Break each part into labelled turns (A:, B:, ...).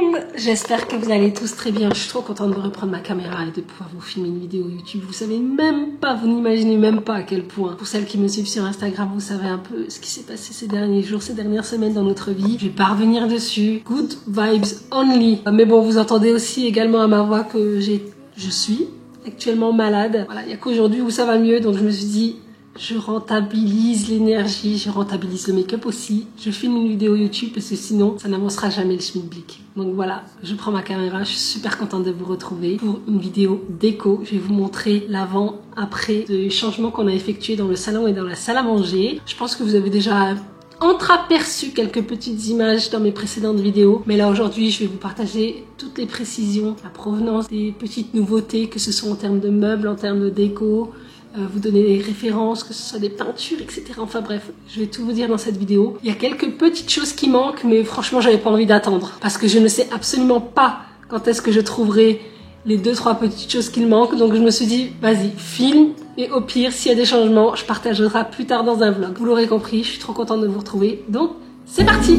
A: monde, j'espère que vous allez tous très bien. Je suis trop contente de reprendre ma caméra et de pouvoir vous filmer une vidéo YouTube. Vous savez même pas, vous n'imaginez même pas à quel point. Pour celles qui me suivent sur Instagram, vous savez un peu ce qui s'est passé ces derniers jours, ces dernières semaines dans notre vie. Je vais pas revenir dessus. Good vibes only. Mais bon, vous entendez aussi également à ma voix que je suis actuellement malade. Voilà, il y a qu'aujourd'hui où ça va mieux, donc je me suis dit, je rentabilise l'énergie, je rentabilise le make-up aussi. Je filme une vidéo YouTube parce que sinon, ça n'avancera jamais le schmilblick. Donc voilà, je prends ma caméra, je suis super contente de vous retrouver pour une vidéo déco. Je vais vous montrer l'avant-après des changements qu'on a effectués dans le salon et dans la salle à manger. Je pense que vous avez déjà entreaperçu quelques petites images dans mes précédentes vidéos, mais là aujourd'hui je vais vous partager toutes les précisions, la provenance des petites nouveautés, que ce soit en termes de meubles, en termes de déco, vous donner des références, que ce soit des peintures, etc. Enfin bref, je vais tout vous dire dans cette vidéo. Il y a quelques petites choses qui manquent, mais franchement j'avais pas envie d'attendre, parce que je ne sais absolument pas quand est-ce que je trouverai les 2-3 petites choses qui manquent, donc je me suis dit, vas-y, filme, et au pire, s'il y a des changements, je partagerai plus tard dans un vlog. Vous l'aurez compris, je suis trop contente de vous retrouver, donc c'est parti!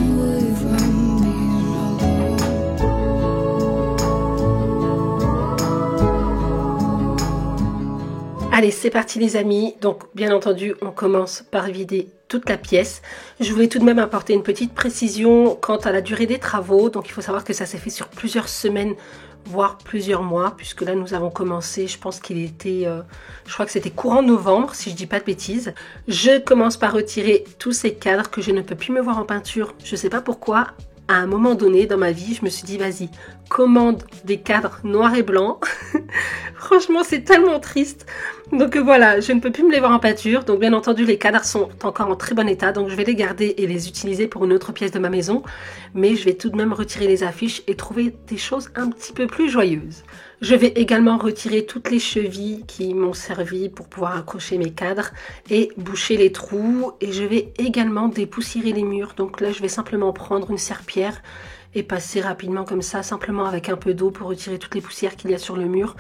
A: Allez, c'est parti les amis. Donc bien entendu, on commence par vider toute la pièce. Je voulais tout de même apporter une petite précision quant à la durée des travaux. Donc il faut savoir que ça s'est fait sur plusieurs semaines, voire plusieurs mois, puisque là nous avons commencé, je pense qu'il était, je crois que c'était courant novembre, si je dis pas de bêtises. Je commence par retirer tous ces cadres que je ne peux plus me voir en peinture. Je sais pas pourquoi. À un moment donné dans ma vie, je me suis dit, vas-y, commande des cadres noirs et blancs. Franchement, c'est tellement triste. Donc voilà, je ne peux plus me les voir en peinture. Donc bien entendu, les cadres sont encore en très bon état. Donc je vais les garder et les utiliser pour une autre pièce de ma maison. Mais je vais tout de même retirer les affiches et trouver des choses un petit peu plus joyeuses. Je vais également retirer toutes les chevilles qui m'ont servi pour pouvoir accrocher mes cadres et boucher les trous. Et je vais également dépoussiérer les murs. Donc là, je vais simplement prendre une serpillière et passer rapidement comme ça, simplement avec un peu d'eau pour retirer toutes les poussières qu'il y a sur le mur,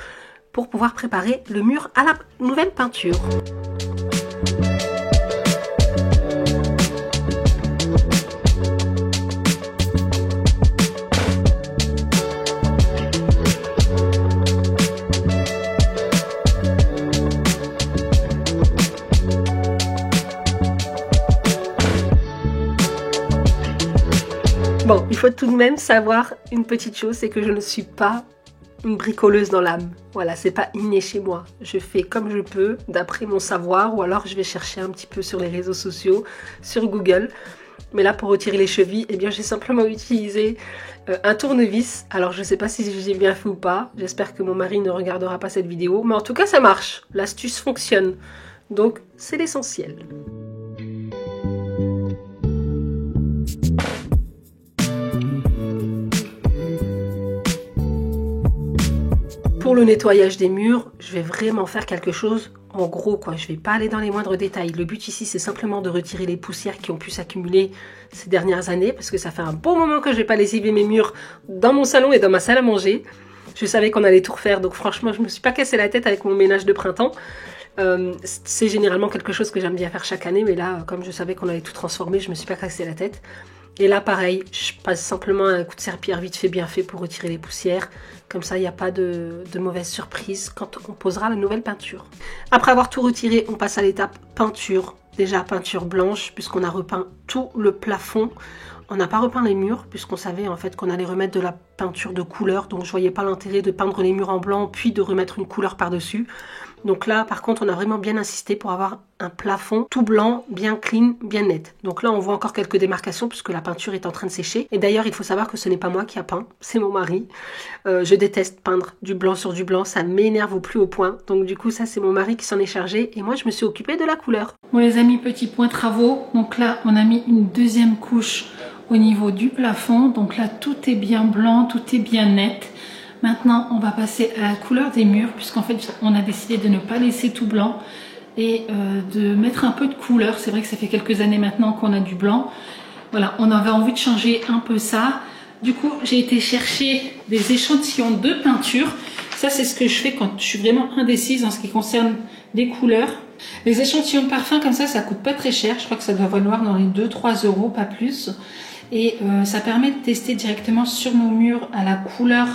A: pour pouvoir préparer le mur à la nouvelle peinture. Bon, il faut tout de même savoir une petite chose, c'est que je ne suis pas une bricoleuse dans l'âme. Voilà, c'est pas inné chez moi. Je fais comme je peux, d'après mon savoir, ou alors je vais chercher un petit peu sur les réseaux sociaux, sur Google. Mais là, pour retirer les chevilles, eh bien, j'ai simplement utilisé un tournevis. Alors, je sais pas si j'ai bien fait ou pas. J'espère que mon mari ne regardera pas cette vidéo. Mais en tout cas, ça marche. L'astuce fonctionne. Donc, c'est l'essentiel. Pour le nettoyage des murs, je vais vraiment faire quelque chose en gros, quoi. Je vais pas aller dans les moindres détails. Le but ici, c'est simplement de retirer les poussières qui ont pu s'accumuler ces dernières années, parce que ça fait un bon moment que je vais pas lessiver mes murs dans mon salon et dans ma salle à manger. Je savais qu'on allait tout refaire, donc franchement, je me suis pas cassé la tête avec mon ménage de printemps. C'est généralement quelque chose que j'aime bien faire chaque année, mais là, comme je savais qu'on allait tout transformer, je me suis pas cassé la tête. Et là, pareil, je passe simplement un coup de serpillière vite fait, bien fait pour retirer les poussières. Comme ça, il n'y a pas de mauvaise surprise quand on posera la nouvelle peinture. Après avoir tout retiré, on passe à l'étape peinture. Déjà, peinture blanche, puisqu'on a repeint tout le plafond. On n'a pas repeint les murs, puisqu'on savait en fait qu'on allait remettre de la peinture de couleur. Donc, je voyais pas l'intérêt de peindre les murs en blanc, puis de remettre une couleur par-dessus. Donc là, par contre, on a vraiment bien insisté pour avoir un plafond tout blanc, bien clean, bien net. Donc là, on voit encore quelques démarcations puisque la peinture est en train de sécher. Et d'ailleurs, il faut savoir que ce n'est pas moi qui a peint, c'est mon mari. Je déteste peindre du blanc sur du blanc, ça m'énerve au plus haut point. Donc du coup, ça, c'est mon mari qui s'en est chargé et moi, je me suis occupée de la couleur.
B: Bon les amis, petit point travaux. Donc là, on a mis une deuxième couche au niveau du plafond. Donc là, tout est bien blanc, tout est bien net. Maintenant, on va passer à la couleur des murs, puisqu'en fait, on a décidé de ne pas laisser tout blanc et de mettre un peu de couleur. C'est vrai que ça fait quelques années maintenant qu'on a du blanc. Voilà, on avait envie de changer un peu ça. Du coup, j'ai été chercher des échantillons de peinture. Ça, c'est ce que je fais quand je suis vraiment indécise en ce qui concerne les couleurs. Les échantillons de parfum comme ça coûte pas très cher. Je crois que ça doit valoir dans les 2-3 euros, pas plus. Et ça permet de tester directement sur nos murs à la couleur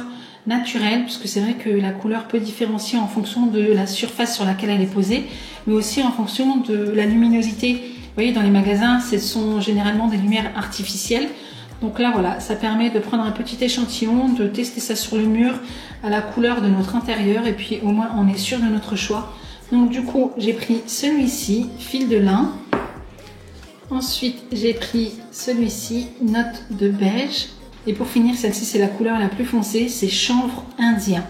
B: naturelle, puisque c'est vrai que la couleur peut différencier en fonction de la surface sur laquelle elle est posée, mais aussi en fonction de la luminosité. Vous voyez, dans les magasins, ce sont généralement des lumières artificielles. Donc là, voilà, ça permet de prendre un petit échantillon, de tester ça sur le mur à la couleur de notre intérieur, et puis au moins on est sûr de notre choix. Donc du coup, j'ai pris celui-ci, fil de lin. Ensuite, j'ai pris celui-ci, note de beige. Et pour finir, celle-ci, c'est la couleur la plus foncée, c'est chanvre indien.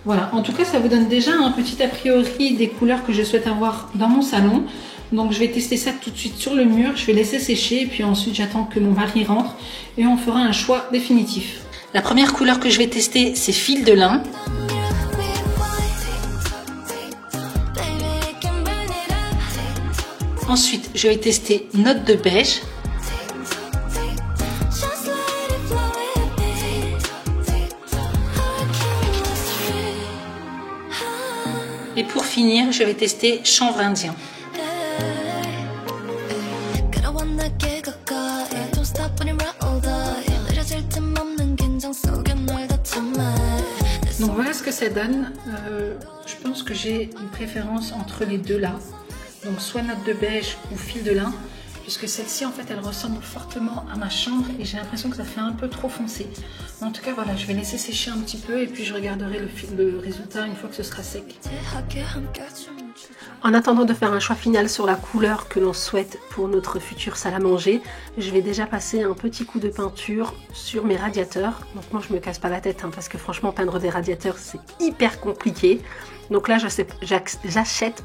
B: Voilà, en tout cas, ça vous donne déjà un petit a priori des couleurs que je souhaite avoir dans mon salon. Donc, je vais tester ça tout de suite sur le mur. Je vais laisser sécher et puis ensuite, j'attends que mon mari rentre et on fera un choix définitif. La première couleur que je vais tester, c'est fil de lin. Ensuite, je vais tester note de beige. Et pour finir, je vais tester chanvre indien. Donc voilà ce que ça donne. Je pense que j'ai une préférence entre les deux là. Donc soit note de beige ou fil de lin. Puisque celle-ci en fait elle ressemble fortement à ma chambre et j'ai l'impression que ça fait un peu trop foncé. En tout cas voilà, je vais laisser sécher un petit peu et puis je regarderai le résultat une fois que ce sera sec.
A: En attendant de faire un choix final sur la couleur que l'on souhaite pour notre future salle à manger, je vais déjà passer un petit coup de peinture sur mes radiateurs. Donc moi je me casse pas la tête parce que franchement peindre des radiateurs c'est hyper compliqué. Donc là j'achète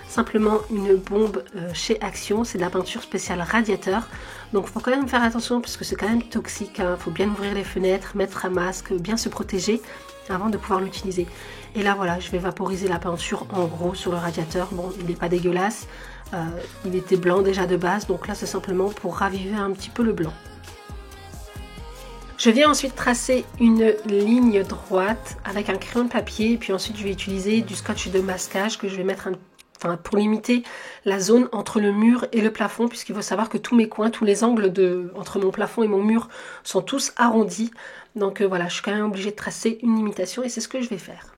A: simplement une bombe chez Action, c'est de la peinture spéciale radiateur. Donc il faut quand même faire attention parce que c'est quand même toxique, hein. Faut bien ouvrir les fenêtres, mettre un masque, bien se protéger avant de pouvoir l'utiliser. Et là voilà, je vais vaporiser la peinture en gros sur le radiateur. Bon, il n'est pas dégueulasse, il était blanc déjà de base, donc là c'est simplement pour raviver un petit peu le blanc. Je viens ensuite tracer une ligne droite avec un crayon de papier, puis ensuite je vais utiliser du scotch de masquage que je vais mettre pour limiter la zone entre le mur et le plafond, puisqu'il faut savoir que tous mes coins, tous les angles entre mon plafond et mon mur sont tous arrondis. Donc voilà, je suis quand même obligée de tracer une limitation et c'est ce que je vais faire.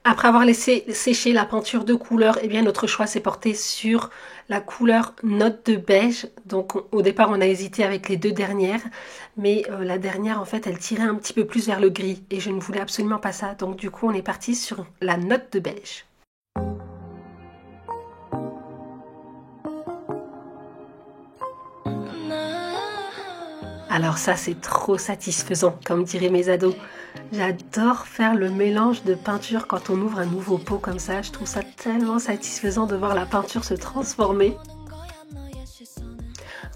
A: Après avoir laissé sécher la peinture de couleur, eh bien notre choix s'est porté sur la couleur note de beige. Donc au départ on a hésité avec les deux dernières, mais la dernière en fait elle tirait un petit peu plus vers le gris et je ne voulais absolument pas ça. Donc du coup on est parti sur la note de beige. Alors ça c'est trop satisfaisant comme diraient mes ados. J'adore faire le mélange de peinture quand on ouvre un nouveau pot comme ça. Je trouve ça tellement satisfaisant de voir la peinture se transformer.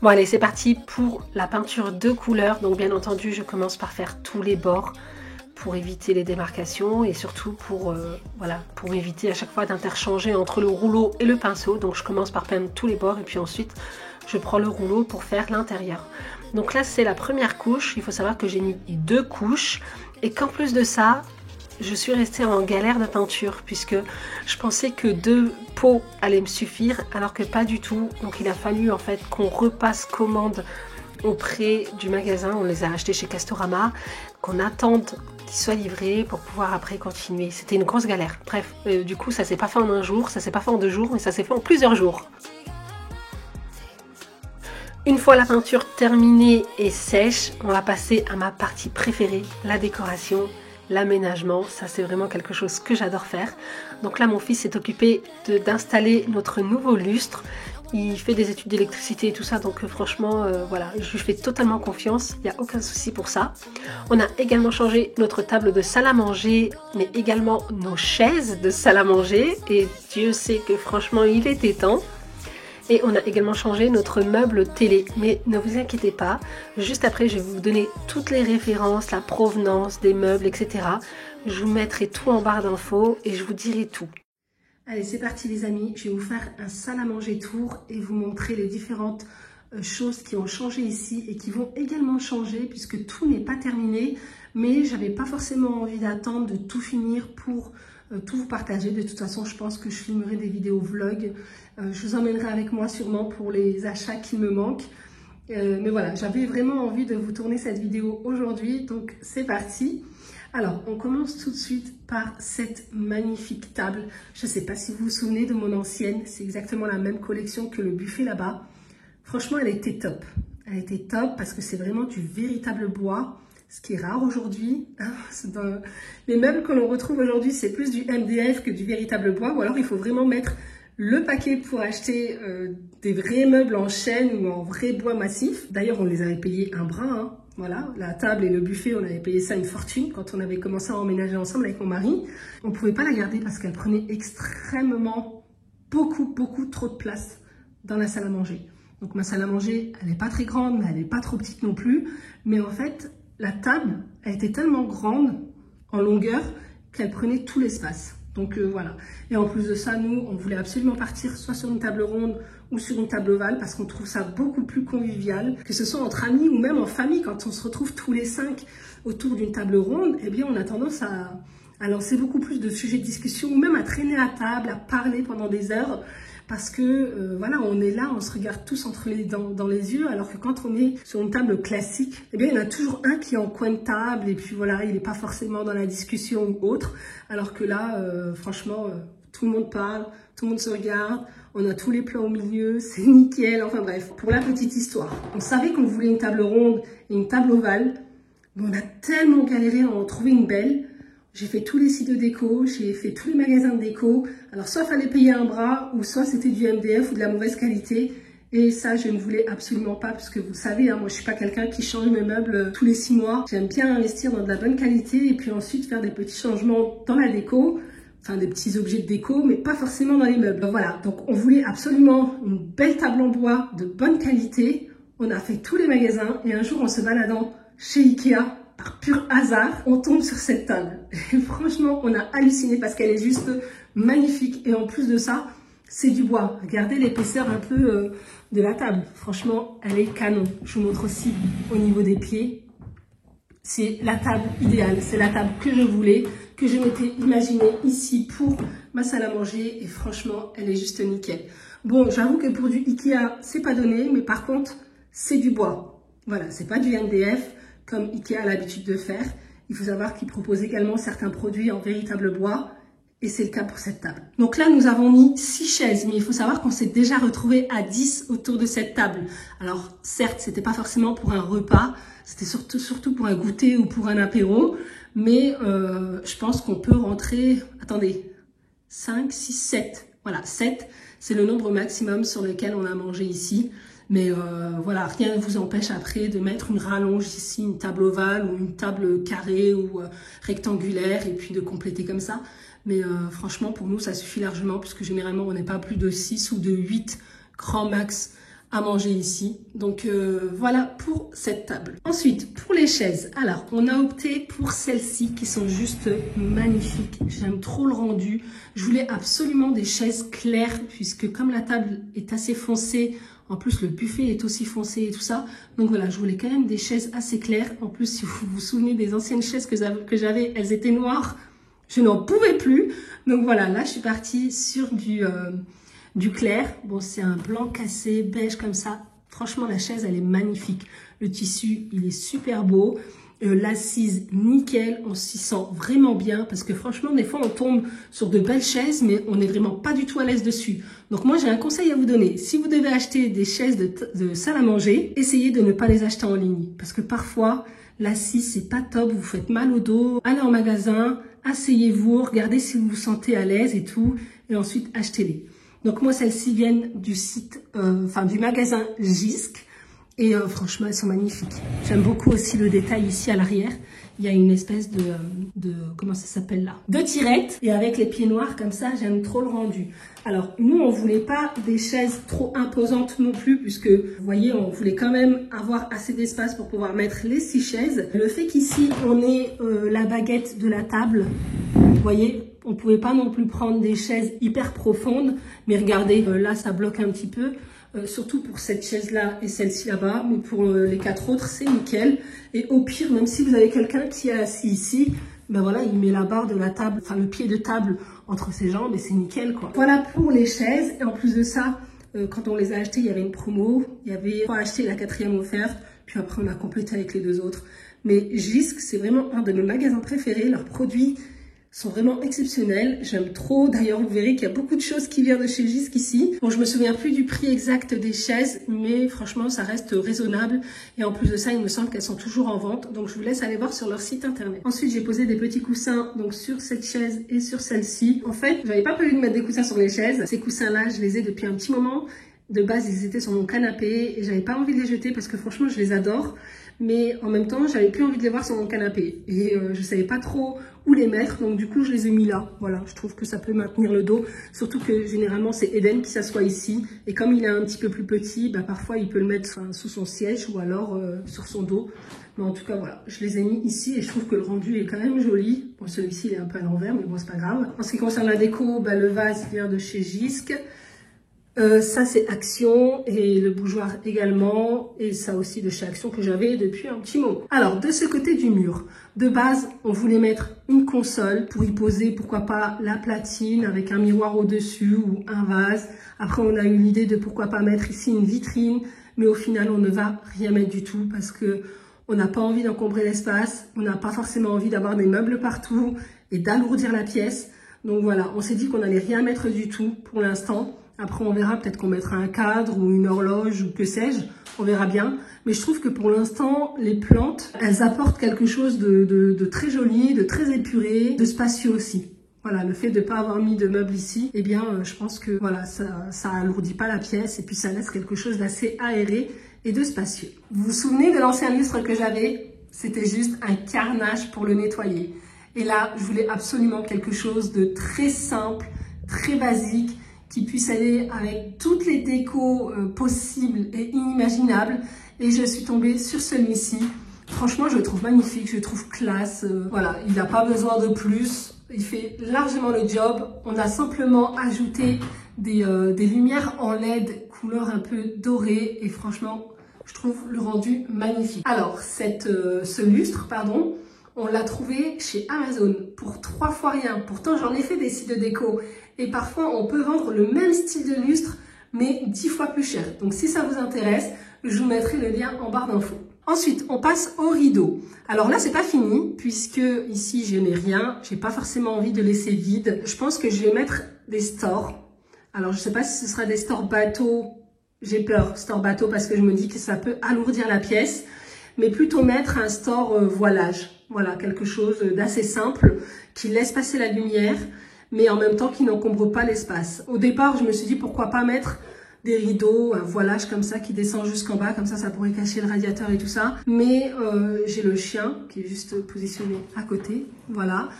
A: Bon allez, c'est parti pour la peinture de couleur. Donc bien entendu, je commence par faire tous les bords pour éviter les démarcations et surtout pour éviter à chaque fois d'interchanger entre le rouleau et le pinceau. Donc je commence par peindre tous les bords et puis ensuite je prends le rouleau pour faire l'intérieur. Donc là c'est la première couche. Il faut savoir que j'ai mis 2 couches. Et qu'en plus de ça, je suis restée en galère de peinture puisque je pensais que 2 pots allaient me suffire alors que pas du tout. Donc il a fallu en fait qu'on repasse commande auprès du magasin. On les a achetés chez Castorama, qu'on attende qu'ils soient livrés pour pouvoir après continuer. C'était une grosse galère. Bref, du coup ça s'est pas fait en un jour, ça s'est pas fait en 2 jours, mais ça s'est fait en plusieurs jours. Une fois la peinture terminée et sèche, on va passer à ma partie préférée, la décoration, l'aménagement. Ça c'est vraiment quelque chose que j'adore faire. Donc là mon fils s'est occupé d'installer notre nouveau lustre. Il fait des études d'électricité et tout ça, donc franchement voilà, je lui fais totalement confiance, il n'y a aucun souci pour ça. On a également changé notre table de salle à manger, mais également nos chaises de salle à manger. Et Dieu sait que franchement il était temps. Et on a également changé notre meuble télé. Mais ne vous inquiétez pas, juste après je vais vous donner toutes les références, la provenance des meubles, etc. Je vous mettrai tout en barre d'infos et je vous dirai tout. Allez, c'est parti les amis, je vais vous faire un salle à manger tour et vous montrer les différentes choses qui ont changé ici et qui vont également changer puisque tout n'est pas terminé. Mais j'avais pas forcément envie d'attendre de tout finir pour tout vous partager. De toute façon, je pense que je filmerai des vidéos vlog. Je vous emmènerai avec moi sûrement pour les achats qui me manquent. Mais voilà, j'avais vraiment envie de vous tourner cette vidéo aujourd'hui, donc c'est parti. Alors, on commence tout de suite par cette magnifique table. Je ne sais pas si vous vous souvenez de mon ancienne, c'est exactement la même collection que le buffet là-bas. Franchement, elle était top. Elle était top parce que c'est vraiment du véritable bois, ce qui est rare aujourd'hui. Dans les meubles que l'on retrouve aujourd'hui, c'est plus du MDF que du véritable bois, ou alors il faut vraiment mettre le paquet pour acheter des vrais meubles en chêne ou en vrai bois massif. D'ailleurs, on les avait payés un bras, hein. Voilà, la table et le buffet, on avait payé ça une fortune quand on avait commencé à emménager ensemble avec mon mari. On ne pouvait pas la garder parce qu'elle prenait extrêmement, beaucoup trop de place dans la salle à manger. Donc ma salle à manger, elle n'est pas très grande, mais elle n'est pas trop petite non plus. Mais en fait, la table, elle était tellement grande en longueur qu'elle prenait tout l'espace. Donc voilà. Et en plus de ça, nous, on voulait absolument partir soit sur une table ronde ou sur une table ovale parce qu'on trouve ça beaucoup plus convivial, que ce soit entre amis ou même en famille. Quand on se retrouve tous les 5 autour d'une table ronde, eh bien, on a tendance à lancer beaucoup plus de sujets de discussion ou même à traîner à table, à parler pendant des heures. Parce que voilà, on est là, on se regarde tous dans les yeux, alors que quand on est sur une table classique, eh bien, il y en a toujours un qui est en coin de table et puis voilà, il n'est pas forcément dans la discussion ou autre. Alors que là, franchement, tout le monde parle, tout le monde se regarde, on a tous les plats au milieu, c'est nickel. Enfin bref, pour la petite histoire, on savait qu'on voulait une table ronde et une table ovale, mais on a tellement galéré à en trouver une belle. J'ai fait tous les sites de déco, j'ai fait tous les magasins de déco. Alors soit il fallait payer un bras, ou soit c'était du MDF ou de la mauvaise qualité. Et ça, je ne voulais absolument pas, parce que vous savez, hein, moi je suis pas quelqu'un qui change mes meubles tous les 6 mois. J'aime bien investir dans de la bonne qualité et puis ensuite faire des petits changements dans la déco. Enfin des petits objets de déco, mais pas forcément dans les meubles. Donc, voilà, donc on voulait absolument une belle table en bois de bonne qualité. On a fait tous les magasins et un jour en se baladant chez Ikea, par pur hasard, on tombe sur cette table. Et franchement, on a halluciné parce qu'elle est juste magnifique. Et en plus de ça, c'est du bois. Regardez l'épaisseur un peu de la table. Franchement, elle est canon. Je vous montre aussi au niveau des pieds. C'est la table idéale. C'est la table que je voulais, que je m'étais imaginée ici pour ma salle à manger. Et franchement, elle est juste nickel. Bon, j'avoue que pour du Ikea, c'est pas donné. Mais par contre, c'est du bois. Voilà, c'est pas du MDF. Comme Ikea a l'habitude de faire. Il faut savoir qu'ils proposent également certains produits en véritable bois. Et c'est le cas pour cette table. Donc là, nous avons mis 6 chaises. Mais il faut savoir qu'on s'est déjà retrouvé à 10 autour de cette table. Alors, certes, c'était pas forcément pour un repas. C'était surtout pour un goûter ou pour un apéro. Mais je pense qu'on peut rentrer... Attendez. 5, 6, 7. Voilà, 7. C'est le nombre maximum sur lequel on a mangé ici. Mais voilà, rien ne vous empêche après de mettre une rallonge ici, une table ovale ou une table carrée ou rectangulaire et puis de compléter comme ça. Mais franchement, pour nous, ça suffit largement puisque généralement, on n'est pas plus de 6 ou de 8 grands max à manger ici. Donc voilà pour cette table. Ensuite, pour les chaises. Alors, on a opté pour celles-ci qui sont juste magnifiques. J'aime trop le rendu. Je voulais absolument des chaises claires puisque comme la table est assez foncée, en plus, le buffet est aussi foncé et tout ça. Donc voilà, je voulais quand même des chaises assez claires. En plus, si vous vous souvenez des anciennes chaises que j'avais, elles étaient noires. Je n'en pouvais plus. Donc voilà, là, je suis partie sur du clair. Bon, c'est un blanc cassé, beige comme ça. Franchement, la chaise, elle est magnifique. Le tissu, il est super beau. L'assise, nickel. On s'y sent vraiment bien parce que franchement, des fois, on tombe sur de belles chaises, mais on n'est vraiment pas du tout à l'aise dessus. Donc moi, j'ai un conseil à vous donner. Si vous devez acheter des chaises de salle à manger, essayez de ne pas les acheter en ligne. Parce que parfois, l'assise, c'est pas top. Vous faites mal au dos. Allez en magasin, asseyez-vous, regardez si vous vous sentez à l'aise et tout. Et ensuite, achetez-les. Donc moi, celles-ci viennent du site, du magasin Jisc. Et franchement, elles sont magnifiques. J'aime beaucoup aussi le détail ici à l'arrière. Il y a une espèce de comment ça s'appelle là? De tirette. Et avec les pieds noirs comme ça, j'aime trop le rendu. Alors, nous, on voulait pas des chaises trop imposantes non plus, puisque, vous voyez, on voulait quand même avoir assez d'espace pour pouvoir mettre les 6 chaises. Le fait qu'ici, on ait la baguette de la table, vous voyez, on pouvait pas non plus prendre des chaises hyper profondes. Mais regardez, là, ça bloque un petit peu. Surtout pour cette chaise-là et celle-ci là-bas. Mais pour les 4 autres, c'est nickel. Et au pire, même si vous avez quelqu'un qui est assis ici, ben voilà, il met la barre de la table, enfin le pied de table entre ses jambes et c'est nickel, quoi. Voilà pour les chaises. Et en plus de ça, Quand on les a achetés, il y avait une promo. Il y avait 3 achetés, la 4e offerte. Puis après, on a complété avec les 2 autres. Mais Jysk, c'est vraiment un de mes magasins préférés. Leurs produits sont vraiment exceptionnels. J'aime trop. D'ailleurs, vous verrez qu'il y a beaucoup de choses qui viennent de chez Jysk ici. Bon, je me souviens plus du prix exact des chaises, mais franchement, ça reste raisonnable. Et en plus de ça, il me semble qu'elles sont toujours en vente. Donc, je vous laisse aller voir sur leur site internet. Ensuite, j'ai posé des petits coussins donc sur cette chaise et sur celle-ci. En fait, j'avais pas prévu de mettre des coussins sur les chaises. Ces coussins-là, je les ai depuis un petit moment. De base, ils étaient sur mon canapé et j'avais pas envie de les jeter parce que franchement, je les adore. Mais en même temps, j'avais plus envie de les voir sur mon canapé. Et je savais pas trop où les mettre. Donc du coup, je les ai mis là. Voilà, je trouve que ça peut maintenir le dos. Surtout que généralement, c'est Eden qui s'assoit ici. Et comme il est un petit peu plus petit, bah, parfois, il peut le mettre sous son siège ou alors sur son dos. Mais en tout cas, voilà, je les ai mis ici et je trouve que le rendu est quand même joli. Bon, celui-ci, il est un peu à l'envers, mais bon, c'est pas grave. En ce qui concerne la déco, bah, le vase vient de chez Jysk. Ça c'est Action et le bougeoir également et ça aussi de chez Action que j'avais depuis un petit moment. Alors de ce côté du mur, de base on voulait mettre une console pour y poser pourquoi pas la platine avec un miroir au-dessus ou un vase. Après on a eu l'idée de pourquoi pas mettre ici une vitrine mais au final on ne va rien mettre du tout parce que on n'a pas envie d'encombrer l'espace, on n'a pas forcément envie d'avoir des meubles partout et d'alourdir la pièce. Donc voilà, on s'est dit qu'on n'allait rien mettre du tout pour l'instant. Après, on verra, peut-être qu'on mettra un cadre ou une horloge ou que sais-je, on verra bien. Mais je trouve que pour l'instant, les plantes, elles apportent quelque chose de très joli, de très épuré, de spacieux aussi. Voilà, le fait de ne pas avoir mis de meubles ici, eh bien, je pense que voilà, ça alourdit pas la pièce et puis ça laisse quelque chose d'assez aéré et de spacieux. Vous vous souvenez de l'ancien lustre que j'avais? C'était juste un carnage pour le nettoyer. Et là, je voulais absolument quelque chose de très simple, très basique, qui puisse aller avec toutes les décos possibles et inimaginables. Et je suis tombée sur celui-ci. Franchement, je le trouve magnifique, je le trouve classe. Voilà, il n'a pas besoin de plus. Il fait largement le job. On a simplement ajouté des lumières en LED couleur un peu dorée. Et franchement, je trouve le rendu magnifique. Alors, ce lustre, pardon, on l'a trouvé chez Amazon pour 3 fois rien. Pourtant, j'en ai fait des sites de déco. Et parfois, on peut vendre le même style de lustre, mais 10 fois plus cher. Donc, si ça vous intéresse, je vous mettrai le lien en barre d'infos. Ensuite, on passe au rideau. Alors là, c'est pas fini, puisque ici, je n'ai rien. J'ai pas forcément envie de laisser vide. Je pense que je vais mettre des stores. Alors, je sais pas si ce sera des stores bateaux. J'ai peur, store bateau, parce que je me dis que ça peut alourdir la pièce. Mais plutôt mettre un store voilage. Voilà, quelque chose d'assez simple, qui laisse passer la lumière, mais en même temps qui n'encombre pas l'espace. Au départ, je me suis dit pourquoi pas mettre des rideaux, un voilage comme ça qui descend jusqu'en bas, comme ça pourrait cacher le radiateur et tout ça. Mais j'ai le chien qui est juste positionné à côté, voilà.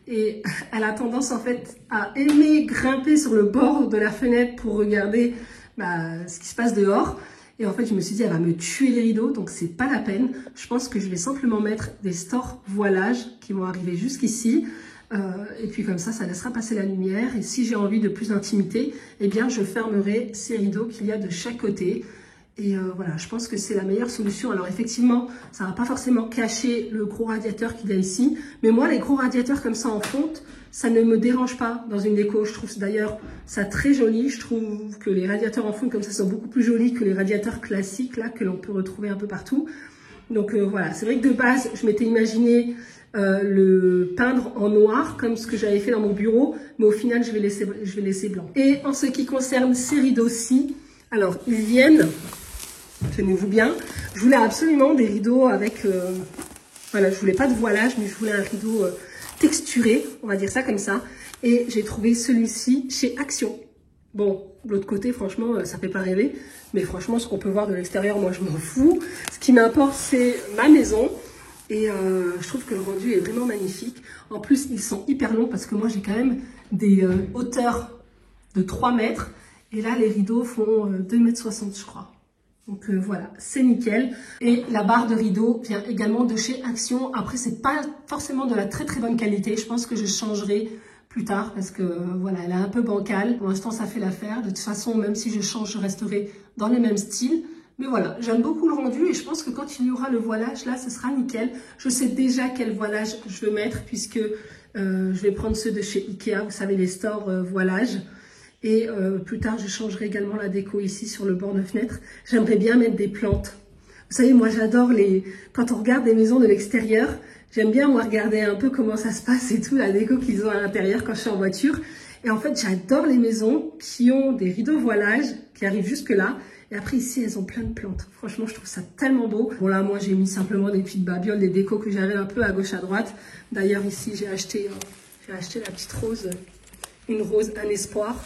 A: Et elle a tendance en fait à aimer grimper sur le bord de la fenêtre pour regarder ce qui se passe dehors. Et en fait, je me suis dit, elle va me tuer les rideaux, donc c'est pas la peine. Je pense que je vais simplement mettre des stores voilage qui vont arriver jusqu'ici. Et puis comme ça laissera passer la lumière. Et si j'ai envie de plus d'intimité, eh bien, je fermerai ces rideaux qu'il y a de chaque côté. Et voilà, je pense que c'est la meilleure solution. Alors effectivement, ça va pas forcément cacher le gros radiateur qu'il y a ici. Mais moi, les gros radiateurs comme ça en fonte, ça ne me dérange pas dans une déco. Je trouve d'ailleurs ça très joli. Je trouve que les radiateurs en fonte comme ça sont beaucoup plus jolis que les radiateurs classiques là que l'on peut retrouver un peu partout. Donc voilà, c'est vrai que de base, je m'étais imaginé le peindre en noir comme ce que j'avais fait dans mon bureau. Mais au final, je vais laisser blanc. Et en ce qui concerne ces rideaux-ci, alors ils viennent... Tenez-vous bien, je voulais absolument des rideaux avec, voilà, je voulais pas de voilage, mais je voulais un rideau texturé, on va dire ça comme ça. Et j'ai trouvé celui-ci chez Action. Bon, de l'autre côté, franchement, ça fait pas rêver. Mais franchement, ce qu'on peut voir de l'extérieur, moi, je m'en fous. Ce qui m'importe, c'est ma maison. Et je trouve que le rendu est vraiment magnifique. En plus, ils sont hyper longs parce que moi, j'ai quand même des hauteurs de 3 mètres. Et là, les rideaux font 2,60 m, je crois. Donc voilà, c'est nickel. Et la barre de rideau vient également de chez Action. Après, c'est pas forcément de la très bonne qualité. Je pense que je changerai plus tard parce que voilà, elle est un peu bancale. Pour l'instant, ça fait l'affaire. De toute façon, même si je change, je resterai dans le même style. Mais voilà, j'aime beaucoup le rendu et je pense que quand il y aura le voilage, là, ce sera nickel. Je sais déjà quel voilage je veux mettre puisque je vais prendre ceux de chez Ikea. Vous savez, les stores voilage. Et plus tard, je changerai également la déco ici sur le bord de fenêtre. J'aimerais bien mettre des plantes. Vous savez, moi j'adore quand on regarde des maisons de l'extérieur, j'aime bien moi regarder un peu comment ça se passe et tout, la déco qu'ils ont à l'intérieur quand je suis en voiture. Et en fait, j'adore les maisons qui ont des rideaux voilage qui arrivent jusque là. Et après ici, elles ont plein de plantes. Franchement, je trouve ça tellement beau. Bon là, moi j'ai mis simplement des petites babioles, des décos que j'avais un peu à gauche à droite. D'ailleurs ici, j'ai acheté la petite rose, une rose un espoir.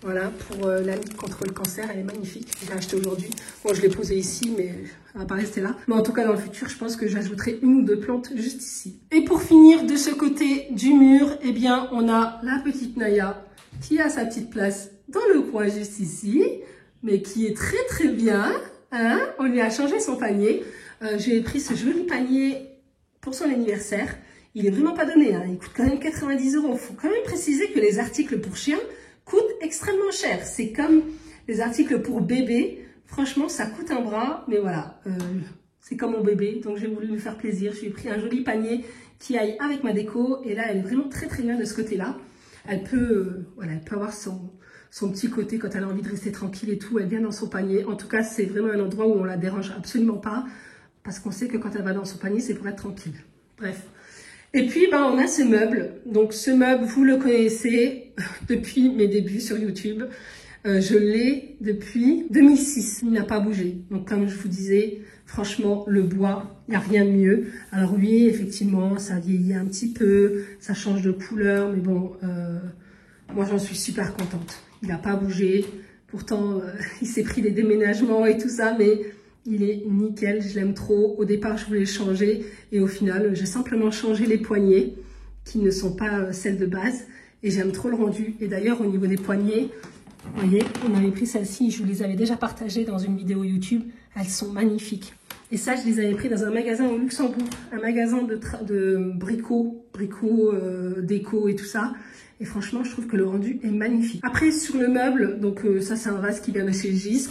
A: Voilà, pour la lutte contre le cancer, elle est magnifique. Je l'ai achetée aujourd'hui. Bon, je l'ai posée ici, mais elle va pas rester là. Mais en tout cas, dans le futur, je pense que j'ajouterai une ou deux plantes juste ici. Et pour finir, de ce côté du mur, eh bien, on a la petite Naya qui a sa petite place dans le coin juste ici, mais qui est très très bien. Hein, on lui a changé son panier. J'ai pris ce joli panier pour son anniversaire. Il est vraiment pas donné, hein. Il coûte quand même 90 €. Il faut quand même préciser que les articles pour chiens coûte extrêmement cher. C'est comme les articles pour bébé. Franchement, ça coûte un bras. Mais voilà, c'est comme mon bébé. Donc, j'ai voulu lui faire plaisir. J'ai pris un joli panier qui aille avec ma déco. Et là, elle est vraiment très, très bien de ce côté-là. Elle peut, elle peut avoir son petit côté quand elle a envie de rester tranquille et tout. Elle vient dans son panier. En tout cas, c'est vraiment un endroit où on la dérange absolument pas. Parce qu'on sait que quand elle va dans son panier, c'est pour être tranquille. Bref. Et puis, on a ce meuble. Donc, ce meuble, vous le connaissez depuis mes débuts sur YouTube. Je l'ai depuis 2006. Il n'a pas bougé. Donc, comme je vous disais, franchement, le bois, il n'y a rien de mieux. Alors oui, effectivement, ça vieillit un petit peu, ça change de couleur. Mais bon, moi, j'en suis super contente. Il n'a pas bougé. Pourtant, il s'est pris des déménagements et tout ça, mais il est nickel, je l'aime trop. Au départ, je voulais le changer et au final, j'ai simplement changé les poignées qui ne sont pas celles de base et j'aime trop le rendu. Et d'ailleurs, au niveau des poignées, vous voyez, on avait pris celles-ci, je vous les avais déjà partagées dans une vidéo YouTube. Elles sont magnifiques. Et ça, je les avais pris dans un magasin au Luxembourg, un magasin de bricots, déco et tout ça. Et franchement, je trouve que le rendu est magnifique. Après, sur le meuble, donc ça, c'est un vase qui vient de chez Jysk,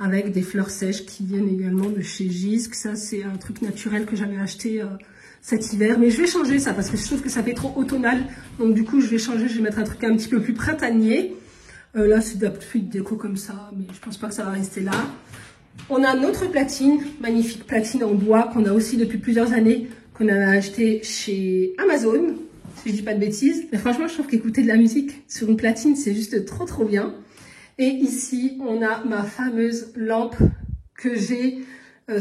A: avec des fleurs sèches qui viennent également de chez Jysk. Ça, c'est un truc naturel que j'avais acheté cet hiver. Mais je vais changer ça parce que je trouve que ça fait trop automnal. Donc du coup, je vais changer. Je vais mettre un truc un petit peu plus printanier. Là, c'est de la petite déco comme ça, mais je pense pas que ça va rester là. On a notre platine, magnifique platine en bois qu'on a aussi depuis plusieurs années, qu'on avait acheté chez Amazon, si je dis pas de bêtises. Mais franchement, je trouve qu'écouter de la musique sur une platine, c'est juste trop trop bien. Et ici, on a ma fameuse lampe que j'ai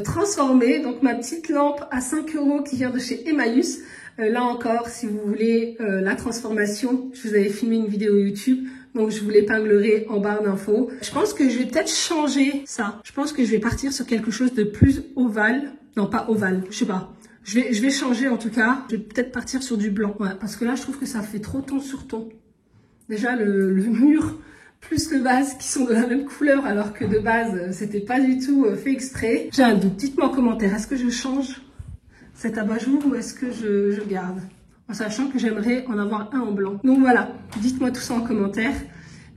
A: transformée. Donc, ma petite lampe à 5 € qui vient de chez Emmaüs. Là encore, si vous voulez la transformation, je vous avais filmé une vidéo YouTube. Donc, je vous l'épinglerai en barre d'infos. Je pense que je vais peut-être changer ça. Je pense que je vais partir sur quelque chose de plus ovale. Non, pas ovale, je sais pas. Je vais changer en tout cas. Je vais peut-être partir sur du blanc. Ouais, parce que là, je trouve que ça fait trop ton sur ton. Déjà, le mur plus le vase qui sont de la même couleur alors que de base c'était pas du tout fait exprès. J'ai un doute, dites-moi en commentaire, est-ce que je change cet abat-jour ou est-ce que je garde? En sachant que j'aimerais en avoir un en blanc. Donc voilà, dites-moi tout ça en commentaire.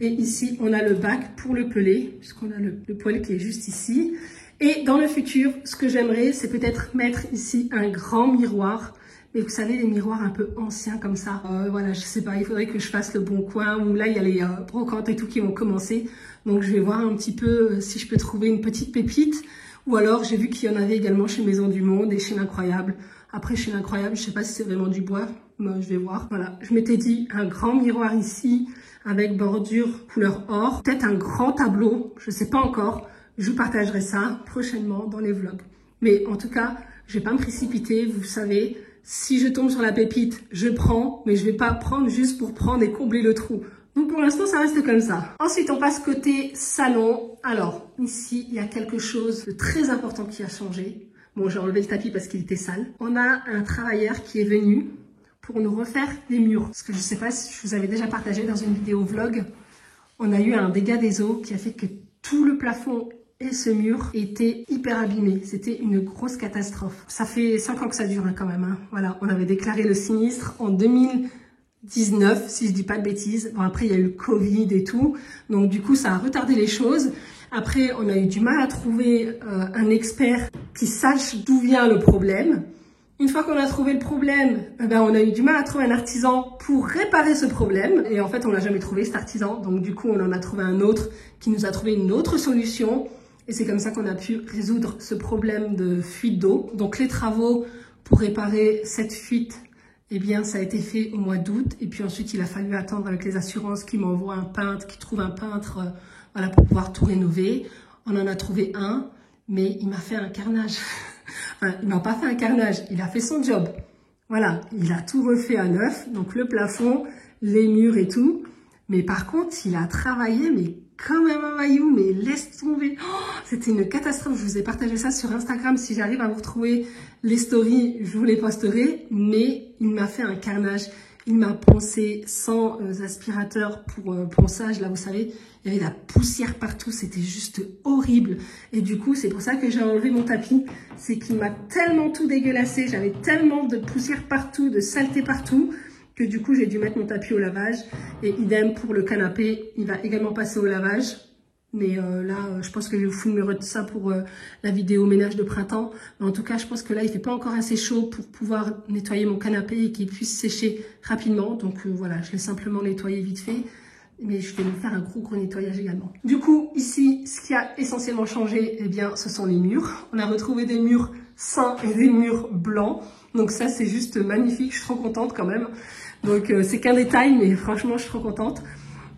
A: Et ici on a le bac pour le peler, puisqu'on a le poêle qui est juste ici. Et dans le futur, ce que j'aimerais, c'est peut-être mettre ici un grand miroir. Mais vous savez, les miroirs un peu anciens comme ça. Voilà, je sais pas, il faudrait que je fasse le bon coin. Où là, il y a les brocantes et tout qui vont commencer. Donc, je vais voir un petit peu si je peux trouver une petite pépite. Ou alors, j'ai vu qu'il y en avait également chez Maison du Monde et chez l'Incroyable. Après, chez l'Incroyable, je sais pas si c'est vraiment du bois. Mais je vais voir. Voilà, je m'étais dit un grand miroir ici avec bordure couleur or. Peut-être un grand tableau, je sais pas encore. Je vous partagerai ça prochainement dans les vlogs. Mais en tout cas, je vais pas me précipiter, vous savez. Si je tombe sur la pépite, je prends, mais je vais pas prendre juste pour prendre et combler le trou. Donc pour l'instant, ça reste comme ça. Ensuite, on passe côté salon. Alors, ici, il y a quelque chose de très important qui a changé. Bon, j'ai enlevé le tapis parce qu'il était sale. On a un travailleur qui est venu pour nous refaire les murs. Parce que je sais pas si je vous avais déjà partagé dans une vidéo vlog. On a eu un dégât des eaux qui a fait que tout le plafond et ce mur était hyper abîmé. C'était une grosse catastrophe. Ça fait 5 ans que ça dure quand même. Hein. Voilà, on avait déclaré le sinistre en 2019, si je dis pas de bêtises. Bon, après, il y a eu le Covid et tout. Donc, du coup, ça a retardé les choses. Après, on a eu du mal à trouver un expert qui sache d'où vient le problème. Une fois qu'on a trouvé le problème, on a eu du mal à trouver un artisan pour réparer ce problème. Et en fait, on l'a jamais trouvé cet artisan. Donc du coup, on en a trouvé un autre qui nous a trouvé une autre solution. Et c'est comme ça qu'on a pu résoudre ce problème de fuite d'eau. Donc les travaux pour réparer cette fuite, eh bien, ça a été fait au mois d'août. Et puis ensuite, il a fallu attendre avec les assurances qu'ils m'envoient un peintre, qu'ils trouvent un peintre voilà, pour pouvoir tout rénover. On en a trouvé un, mais il m'a fait un carnage. Enfin, il m'a pas fait un carnage, il a fait son job. Voilà, il a tout refait à neuf, donc le plafond, les murs et tout. Mais par contre, il a travaillé, mais comme un maillot, mais laisse tomber. Oh, c'était une catastrophe. Je vous ai partagé ça sur Instagram. Si j'arrive à vous retrouver les stories, je vous les posterai. Mais il m'a fait un carnage. Il m'a poncé sans aspirateur pour ponçage. Là, vous savez, il y avait de la poussière partout. C'était juste horrible. Et du coup, c'est pour ça que j'ai enlevé mon tapis. C'est qu'il m'a tellement tout dégueulassé. J'avais tellement de poussière partout, de saleté partout, que du coup, j'ai dû mettre mon tapis au lavage. Et idem pour le canapé, il va également passer au lavage. Mais là, je pense que je vais vous filmer tout ça pour la vidéo ménage de printemps. Mais en tout cas, je pense que là, il fait pas encore assez chaud pour pouvoir nettoyer mon canapé et qu'il puisse sécher rapidement. Donc voilà, je l'ai simplement nettoyé vite fait. Mais je vais me faire un gros nettoyage également. Du coup, ici, ce qui a essentiellement changé, eh bien, ce sont les murs. On a retrouvé des murs sains et des murs blancs. Donc ça, c'est juste magnifique. Je suis trop contente quand même. Donc c'est qu'un détail, mais franchement, je suis trop contente.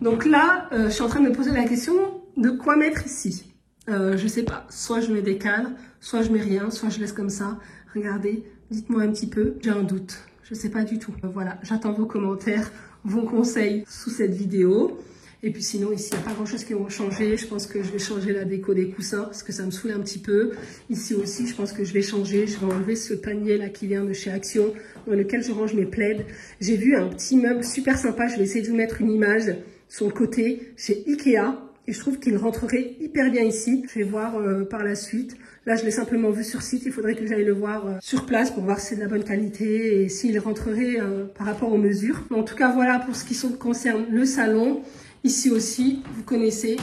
A: Donc là, je suis en train de me poser la question de quoi mettre ici. Je sais pas. Soit je mets des cadres, soit je mets rien, soit je laisse comme ça. Regardez, dites-moi un petit peu. J'ai un doute. Je sais pas du tout. Voilà, j'attends vos commentaires, vos conseils sous cette vidéo. Et puis sinon, ici, il n'y a pas grand-chose qui vont changer. Je pense que je vais changer la déco des coussins parce que ça me saoule un petit peu. Ici aussi, je pense que je vais changer. Je vais enlever ce panier-là qui vient de chez Action dans lequel je range mes plaids. J'ai vu un petit meuble super sympa. Je vais essayer de vous mettre une image sur le côté chez Ikea. Et je trouve qu'il rentrerait hyper bien ici. Je vais voir par la suite. Là, je l'ai simplement vu sur site. Il faudrait que j'aille le voir sur place pour voir si c'est de la bonne qualité et s'il rentrerait par rapport aux mesures. En tout cas, voilà pour ce qui concerne le salon. Ici aussi, vous connaissez.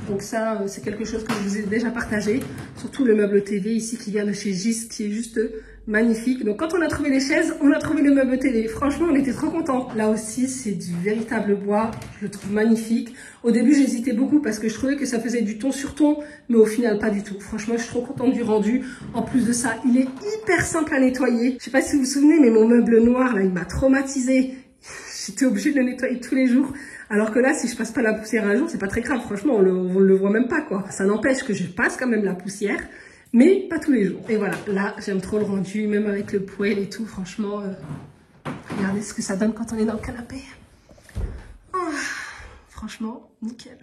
A: Donc ça, c'est quelque chose que je vous ai déjà partagé. Surtout le meuble TV ici qui vient de chez Gis, qui est juste magnifique. Donc quand on a trouvé les chaises, on a trouvé le meuble télé. Franchement, on était trop contents. Là aussi, c'est du véritable bois. Je le trouve magnifique. Au début, j'hésitais beaucoup parce que je trouvais que ça faisait du ton sur ton, mais au final, pas du tout. Franchement, je suis trop contente du rendu. En plus de ça, il est hyper simple à nettoyer. Je sais pas si vous vous souvenez, mais mon meuble noir, là, il m'a traumatisé. J'étais obligée de le nettoyer tous les jours. Alors que là, si je passe pas la poussière un jour, c'est pas très grave. Franchement, on le voit même pas, quoi. Ça n'empêche que je passe quand même la poussière, mais pas tous les jours. Et voilà, là, j'aime trop le rendu, même avec le poêle et tout. Franchement, regardez ce que ça donne quand on est dans le canapé. Oh, franchement, nickel.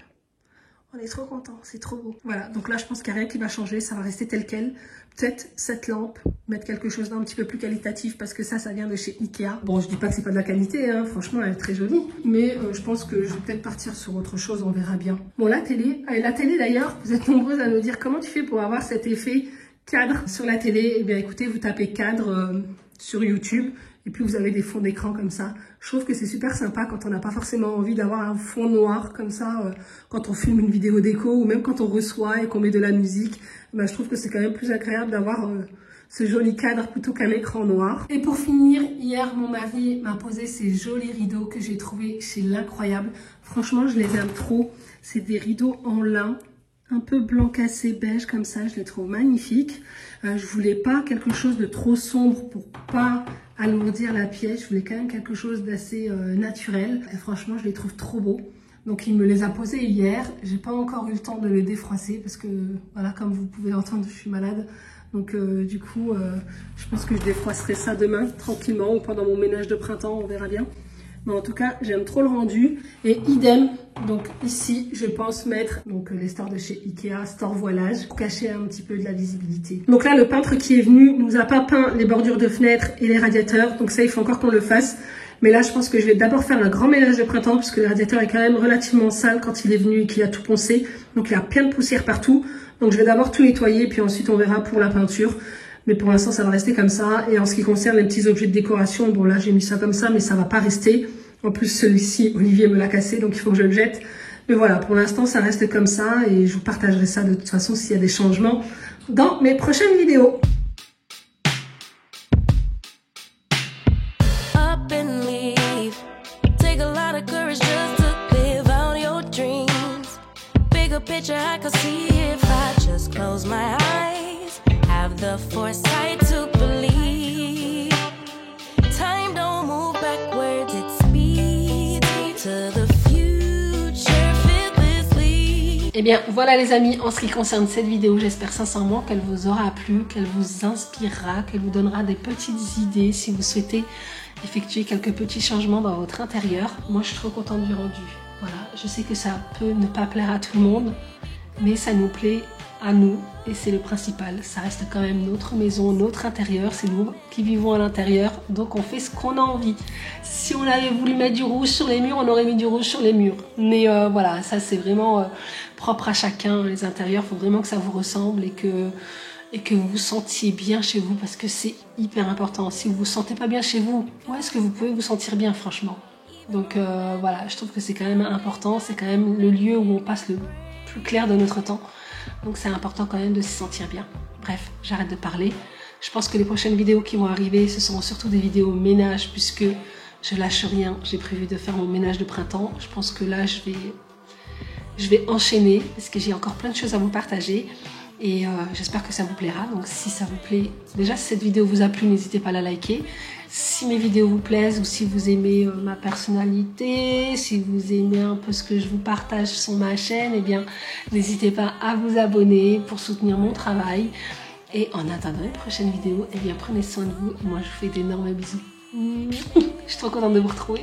A: On est trop contents, c'est trop beau. Voilà, donc là, je pense qu'il n'y a rien qui va changer. Ça va rester tel quel. Peut-être cette lampe, mettre quelque chose d'un petit peu plus qualitatif parce que ça vient de chez Ikea. Bon, je dis pas que c'est pas de la qualité, hein. Franchement, elle est très jolie. Mais je pense que je vais peut-être partir sur autre chose, on verra bien. Bon, la télé d'ailleurs, vous êtes nombreuses à nous dire comment tu fais pour avoir cet effet cadre sur la télé. Eh bien, écoutez, vous tapez cadre sur YouTube. Et puis vous avez des fonds d'écran comme ça. Je trouve que c'est super sympa quand on n'a pas forcément envie d'avoir un fond noir comme ça, quand on filme une vidéo déco ou même quand on reçoit et qu'on met de la musique. Ben, je trouve que c'est quand même plus agréable d'avoir ce joli cadre plutôt qu'un écran noir. Et pour finir, hier mon mari m'a posé ces jolis rideaux que j'ai trouvés chez L'Incroyable. Franchement, je les aime trop. C'est des rideaux en lin, un peu blanc cassé beige comme ça. Je les trouve magnifiques. Je voulais pas quelque chose de trop sombre pour pas alourdir la pièce. Je voulais quand même quelque chose d'assez naturel. Et franchement, je les trouve trop beaux. Donc, il me les a posés hier. J'ai pas encore eu le temps de les défroisser parce que, voilà, comme vous pouvez l'entendre, je suis malade. Donc, du coup, je pense que je défroisserai ça demain, tranquillement, ou pendant mon ménage de printemps, on verra bien. Mais en tout cas, j'aime trop le rendu. Et idem, donc ici, je pense mettre donc les stores de chez Ikea, store voilage, pour cacher un petit peu de la visibilité. Donc là, le peintre qui est venu nous a pas peint les bordures de fenêtres et les radiateurs. Donc ça, il faut encore qu'on le fasse. Mais là, je pense que je vais d'abord faire un grand ménage de printemps, puisque le radiateur est quand même relativement sale quand il est venu et qu'il a tout poncé. Donc il y a plein de poussière partout. Donc je vais d'abord tout nettoyer, puis ensuite on verra pour la peinture. Mais pour l'instant, ça va rester comme ça. Et en ce qui concerne les petits objets de décoration, bon là, j'ai mis ça comme ça, mais ça va pas rester. En plus, celui-ci, Olivier me l'a cassé, donc il faut que je le jette. Mais voilà, pour l'instant, ça reste comme ça. Et je vous partagerai ça de toute façon s'il y a des changements dans mes prochaines vidéos.
C: future I could see if I just close my eyes. Have the foresight to believe. Time don't move backwards, it speeds to the future fearlessly.
A: Et bien voilà les amis, en ce qui concerne cette vidéo, j'espère sincèrement qu'elle vous aura plu, qu'elle vous inspirera, qu'elle vous donnera des petites idées si vous souhaitez effectuer quelques petits changements dans votre intérieur. Moi je suis trop contente du rendu. Voilà, je sais que ça peut ne pas plaire à tout le monde, mais ça nous plaît à nous et c'est le principal. Ça reste quand même notre maison, notre intérieur, c'est nous qui vivons à l'intérieur, donc on fait ce qu'on a envie. Si on avait voulu mettre du rouge sur les murs, on aurait mis du rouge sur les murs. Mais voilà, ça c'est vraiment propre à chacun. Les intérieurs, il faut vraiment que ça vous ressemble et que vous vous sentiez bien chez vous, parce que c'est hyper important. Si vous vous sentez pas bien chez vous, où est-ce que vous pouvez vous sentir bien franchement? Donc voilà, je trouve que c'est quand même important, c'est quand même le lieu où on passe le plus clair de notre temps. Donc c'est important quand même de se sentir bien. Bref, j'arrête de parler. Je pense que les prochaines vidéos qui vont arriver, ce seront surtout des vidéos ménage, puisque je lâche rien. J'ai prévu de faire mon ménage de printemps. Je pense que là, je vais enchaîner, parce que j'ai encore plein de choses à vous partager. Et j'espère que ça vous plaira. Donc si ça vous plaît, déjà si cette vidéo vous a plu, n'hésitez pas à la liker. Si mes vidéos vous plaisent ou si vous aimez ma personnalité, si vous aimez un peu ce que je vous partage sur ma chaîne, eh bien n'hésitez pas à vous abonner pour soutenir mon travail. Et en attendant une prochaine vidéo, eh bien prenez soin de vous. Et moi je vous fais d'énormes bisous. Je suis trop contente de vous retrouver.